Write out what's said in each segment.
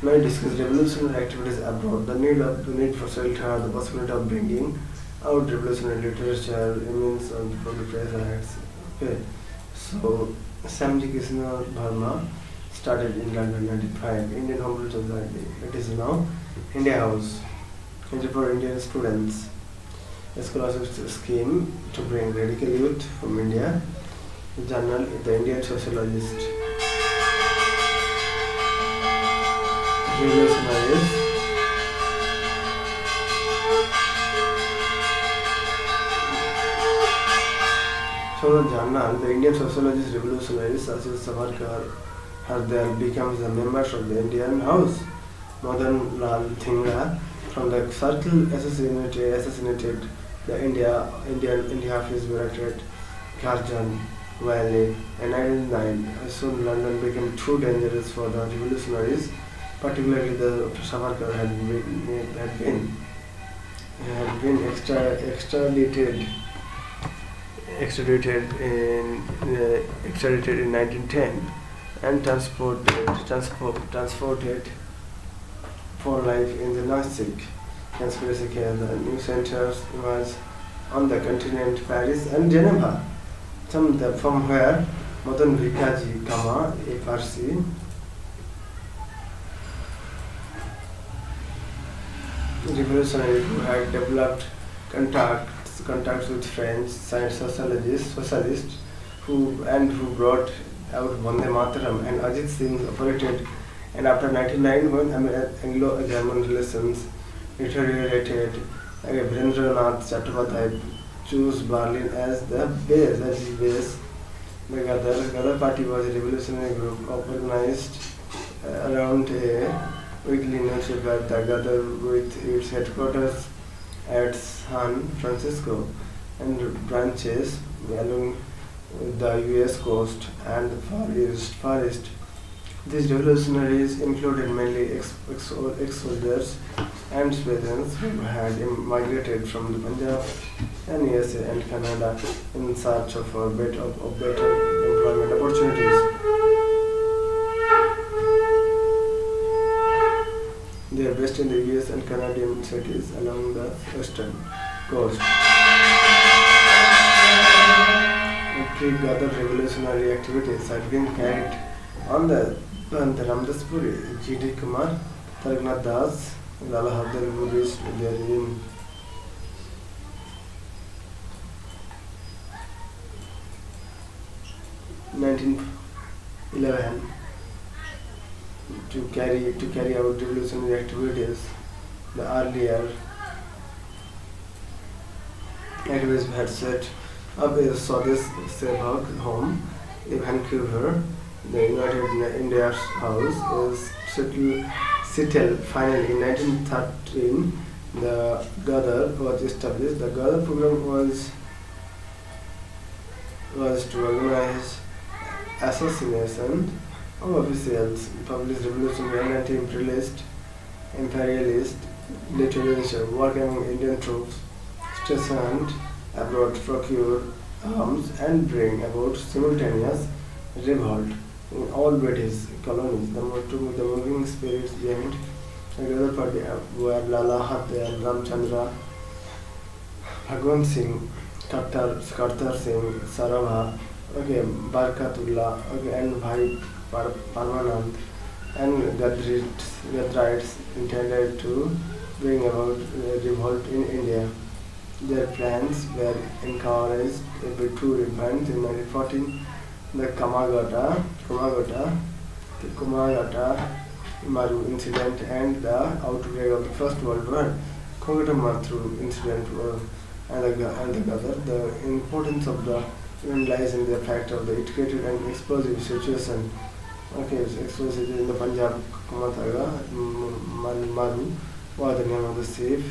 May discuss revolutionary activities abroad, the need for shelter, the possibility of bringing out revolutionary literature, immense on public press acts. Okay, so Samji Krishna Verma started in London 95, Indian Home Rule Society. It is now India House, and for Indian students, a scholarship scheme to bring radical youth from India. Journal, the Indian Sociologist, revolutionaries. So the journal, the Indian Sociologist Revolutionaries, such as Savarkar, Hardayal becomes the members of the Indian House. Madan Lal Thingra from the circle assassinated the India Office Bureaucrat Garjan Valley. In 1909, soon London became too dangerous for the revolutionaries, particularly the Savarkar had been extradited in 1910 and transported for life in the Nazi conspiracy case. The new centers was on the continent, Paris and Geneva, from where Madan Vikaji Kama, a Parsi revolutionary who had developed contacts with French socialists who brought out Vande Mataram, and Ajit Singh operated. And after 1909, when Anglo-German relations deteriorated, Virendranath Chattopadhyay chose Berlin as the base. The Gadar Party was a revolutionary group organized around a weekly newspaper, the Gadar, with its headquarters at San Francisco and branches along the US coast and the Far East. These revolutionaries included mainly ex-soldiers and civilians who had migrated from the Punjab and USA and Canada in search of better employment opportunities. They are based in the US and Canadian cities along the western coast. Pre-Gadar revolutionary activities had been carried on the Ramdaspuri. G.D. Kumar, Tarignath Das, Lala Hardayal, who reached there in 1911 to carry out revolutionary activities. The earlier activists had set up a Swadesh Sevak home in Vancouver. The United India's House is settled finally in 1913. The Gadar was established. The Gadar program was to organize assassination of officials, publish revolutionary and anti-imperialist literature, work among Indian troops stationed abroad, procure arms, and bring about simultaneous revolt in all British colonies. The moving spirits behind the other party were Lala Hardayal, Ramchandra, Bhagwan Singh, Kartar Singh, Sarabha, Barkatullah, and Bhai Parmanand, and Gadrites intended to bring about a revolt in India. Their plans were encouraged by two events in 1914, the Kumagata Maru incident and the outbreak of the First World War. Kongata Matru incident and the Gadar. The importance of the event lies in the fact of the educated and explosive situation. Explosive in the Punjab, Kumataga, Maru was the name of the ship.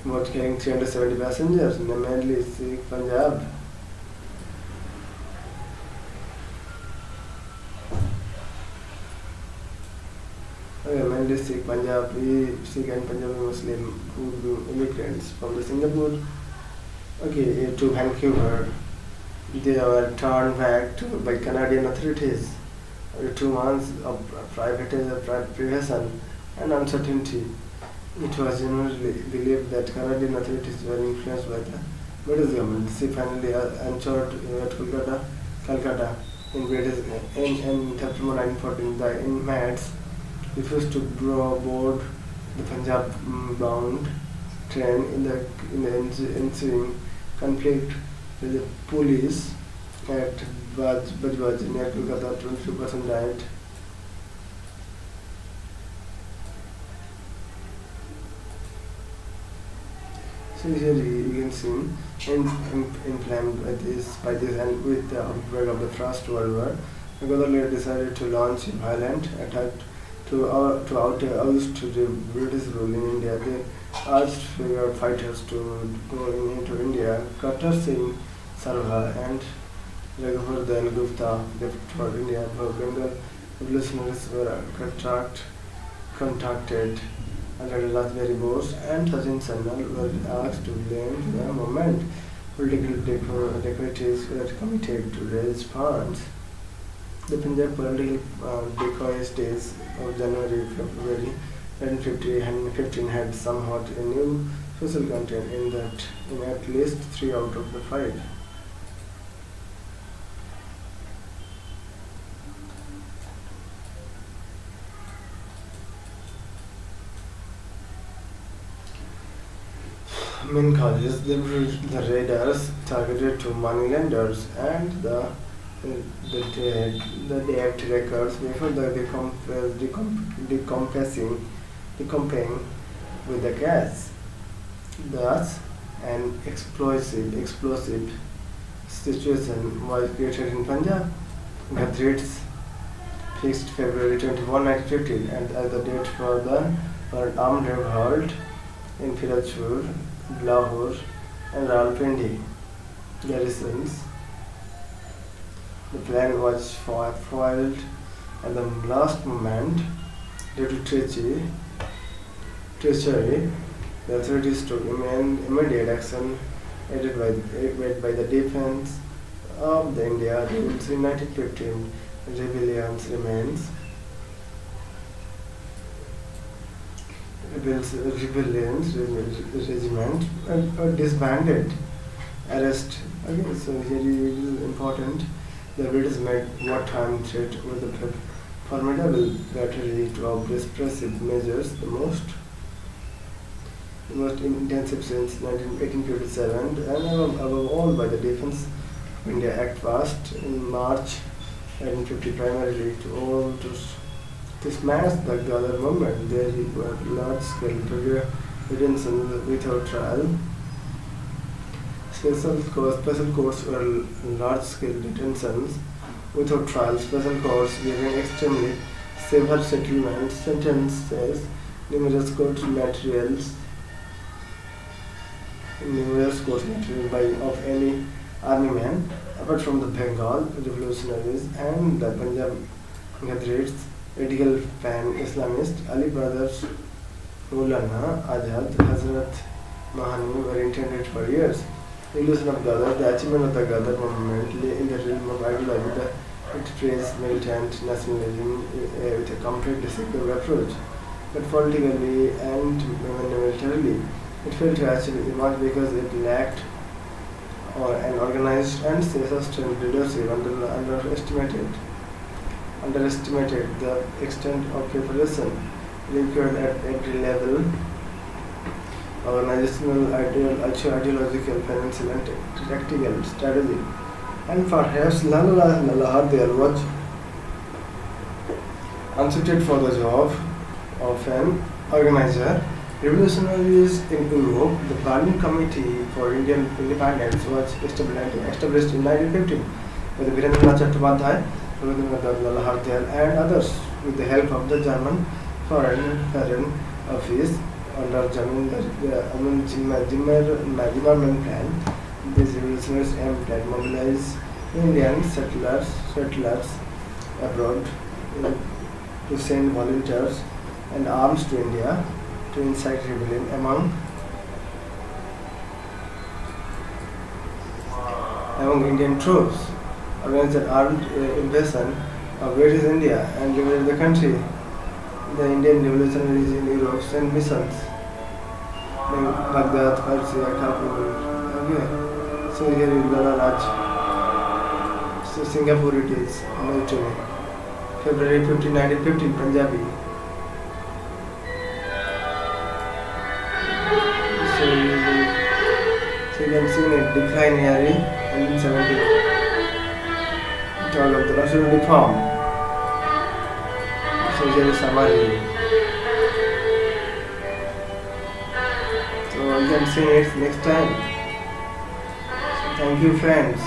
About carrying 370 passengers, mainly Sikh Punjab. Mainly Sikh Sikh and Punjabi Muslim immigrants from the Singapore to Vancouver. They were turned back by Canadian authorities. 2 months of privation and uncertainty. It was generally believed that Canadian authorities were influenced by the British government. She finally anchored at Calcutta in September 1914. The inmates refused to board the Punjab-bound train in the ensuing conflict with the police at Bajbaj near Kolkata. 23% died. So here you can see inflamed by this and with the outbreak of the First World War, the government decided to launch a violent attack to oust the British rule in India. They asked fighters to go into India. Kartar Singh Sarva and Raghuvar Gupta left for India. Bengal revolutionaries were contacted under Raspberry Bose and Sachin Sandal were asked to blame the movement. Political decorators were committed to raise funds. The Punjab political decoys days of January-February 1915 had somewhat a new social content in at least 3 out of the 5. Main causes, the raiders targeted to moneylenders and the debt records before the decomping with the gas. Thus, an explosive situation was created in Punjab. Gadrits fixed February 21, 1915 and as the date for an armed revolt in Firozpur, Lahore and Rawalpindi garrisons. The plan was foiled at the last moment due to treachery. The authorities took immediate action aided by the defense of the India rules in 1915. Rebellions remains. Rebellions regiment disbanded. Arrest. Okay, so here it is important. The British made wartime threat with a formidable battery of repressive measures, the most intensive since 1857, and above all by the Defence of India Act passed in March 1950, primarily to smash the Ghadar movement. There were large-scale detentions without trial. Special courts were large-scale detentions without trial. Special courts giving extremely severe settlement sentences. Numerous court materials of any army man, apart from the Bengal revolutionaries and the Punjab Gadrits, radical pan-Islamist Ali brothers Maulana Azad, Hazrat Mahani were intended for years. Illusion of Ghadar, the achievement of the Ghadar movement lay in the realm of ideology that it praised militant nationalism with a completely secular approach. But politically and militarily, it failed to achieve much because it lacked an organized and sustained leadership. Underestimated the extent of preparation required at every level: organizational, ideological, financial, and tactical strategy. And perhaps Lala Hardayal was unsuited for the job of an organizer. Revolutionaries in Europe, the Berlin Committee for Indian Independence was established in 1915 by the Virendranath Chattopadhyay, Rabindranath Lala Hardayal, and others with the help of the German Foreign Office under Zimmermann plan. These revolutionaries aimed at mobilize Indian settlers abroad to send volunteers and arms to India to incite rebellion among Indian troops. Against an armed invasion Where is India and liberated the country. The Indian revolutionaries in Europe sent missions like Baghdad, Persia, Kabul. Okay. So here is Lala Raj. So Singapore it is. Military. February 15, 1915, Punjabi. So you can see it decline here in 1970. All of the national reform. So here is summary. So you can see it next time. So thank you friends.